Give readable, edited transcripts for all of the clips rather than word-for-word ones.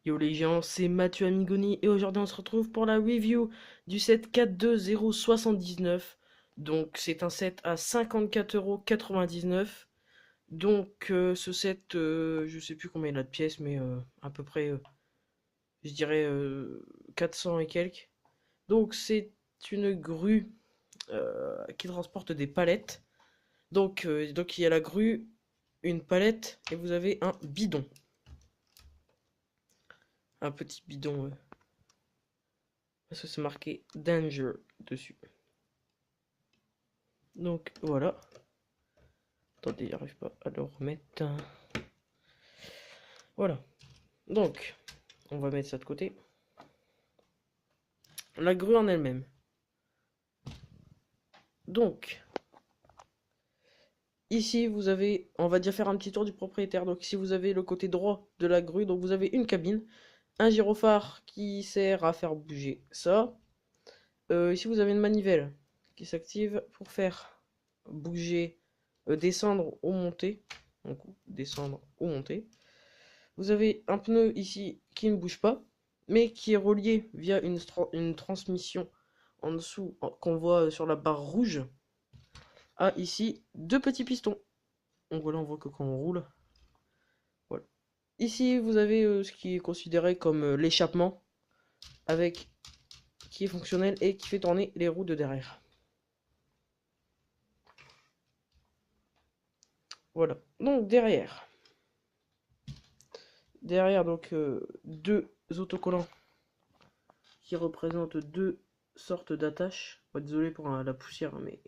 Yo les gens, c'est Mathieu Amigoni et aujourd'hui on se retrouve pour la review du set 42079. Donc c'est un set à 54,99 €. Donc ce set, je sais plus combien il a de pièces, mais à peu près, je dirais 400 et quelques. Donc c'est une grue qui transporte des palettes. Donc il y a la grue, une palette et vous avez un bidon. Un petit bidon. Parce que c'est marqué Danger dessus. Donc voilà. Attendez, j'arrive pas à le remettre. Voilà. Donc, on va mettre ça de côté. La grue en elle-même. Donc, ici vous avez, on va déjà faire un petit tour du propriétaire. Donc ici vous avez le côté droit de la grue. Donc vous avez une cabine, un gyrophare qui sert à faire bouger ça. Ici vous avez une manivelle qui s'active pour faire bouger, descendre ou monter. Donc descendre ou monter. Vous avez un pneu ici qui ne bouge pas, mais qui est relié via une transmission en dessous qu'on voit sur la barre rouge à ici deux petits pistons. Donc voilà, on voit que quand on roule, voilà. Ici, vous avez ce qui est considéré comme l'échappement, avec qui est fonctionnel et qui fait tourner les roues de derrière. Voilà. Donc derrière donc deux autocollants qui représentent deux sortes d'attaches. Désolé pour la poussière, mais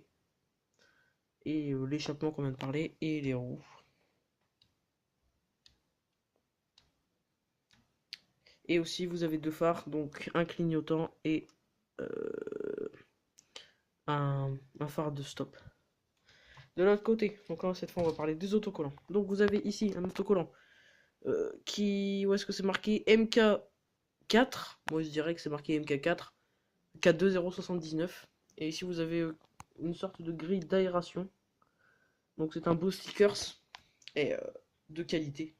et l'échappement qu'on vient de parler et les roues. Et aussi vous avez deux phares, donc un clignotant et euh, un phare de stop. De l'autre côté, donc là cette fois on va parler des autocollants. Donc vous avez ici un autocollant où est-ce que c'est marqué MK4. Moi je dirais que c'est marqué MK4 42079. Et ici vous avez une sorte de grille d'aération. Donc c'est un beau stickers et de qualité.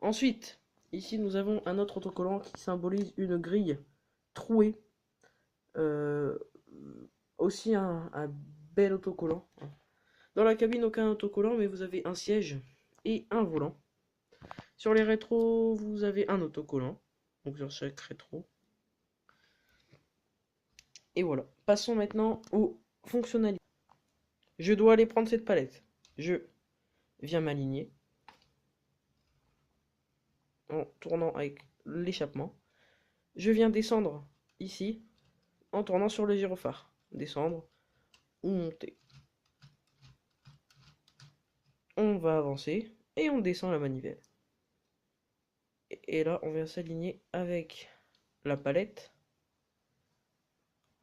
Ensuite, ici nous avons un autre autocollant qui symbolise une grille trouée. Euh, Aussi un bel autocollant. Dans la cabine, aucun autocollant, mais vous avez un siège et un volant. Sur les rétros, vous avez un autocollant. Donc sur chaque rétro. Et voilà. Passons maintenant aux fonctionnalités. Je dois aller prendre cette palette. Je viens m'aligner en tournant avec l'échappement. Je viens descendre ici en tournant sur le gyrophare. Descendre ou monter. On va avancer et on descend la manivelle. Et là, on vient s'aligner avec la palette.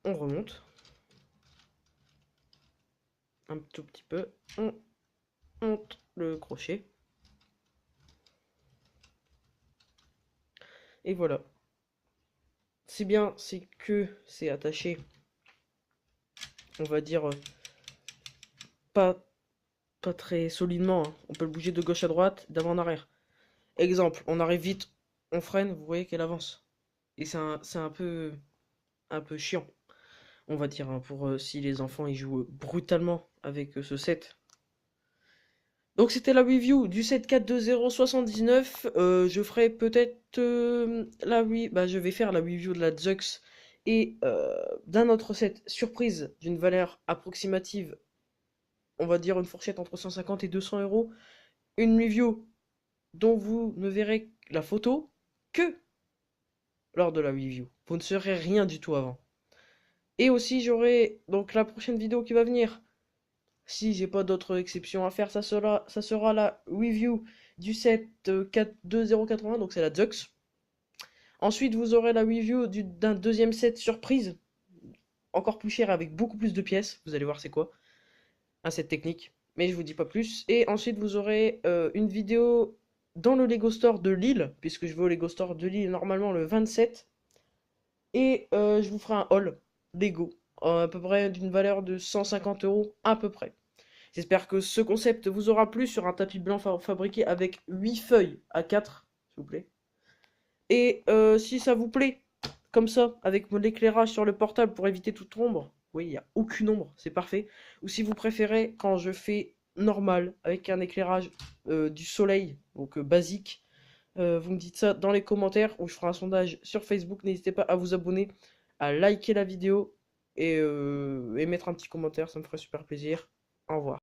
On remonte un tout petit peu. On monte le crochet. Et voilà. C'est bien, c'est que c'est attaché, on va dire, pas, pas très solidement, hein. On peut le bouger de gauche à droite, d'avant en arrière. Exemple, on arrive vite, on freine, vous voyez qu'elle avance. Et c'est un peu chiant, on va dire, hein, pour si les enfants ils jouent brutalement avec ce set. Donc c'était la review du set 42079. Je ferai peut-être je vais faire la review de la Zux et d'un autre set surprise d'une valeur approximative, on va dire une fourchette entre 150 et 200 euros. Une review dont vous ne verrez la photo que lors de la review. Vous ne saurez rien du tout avant. Et aussi j'aurai donc la prochaine vidéo qui va venir. Si j'ai pas d'autres exceptions à faire, ça sera la review du set 42080, donc c'est la Zux. Ensuite, vous aurez la review d'un deuxième set surprise, encore plus cher avec beaucoup plus de pièces. Vous allez voir c'est quoi. Un set technique, mais je vous dis pas plus. Et ensuite, vous aurez une vidéo dans le Lego Store de Lille, puisque je vais au Lego Store de Lille normalement le 27. Et je vous ferai un haul Lego, à peu près d'une valeur de 150 euros à peu près. J'espère que ce concept vous aura plu sur un tapis blanc fabriqué avec 8 feuilles A4, s'il vous plaît. Et si ça vous plaît, comme ça, avec mon éclairage sur le portable pour éviter toute ombre, oui, il n'y a aucune ombre, c'est parfait. Ou si vous préférez, quand je fais normal, avec un éclairage du soleil, donc basique, vous me dites ça dans les commentaires ou je ferai un sondage sur Facebook. N'hésitez pas à vous abonner, à liker la vidéo et mettre un petit commentaire, ça me ferait super plaisir. Au revoir.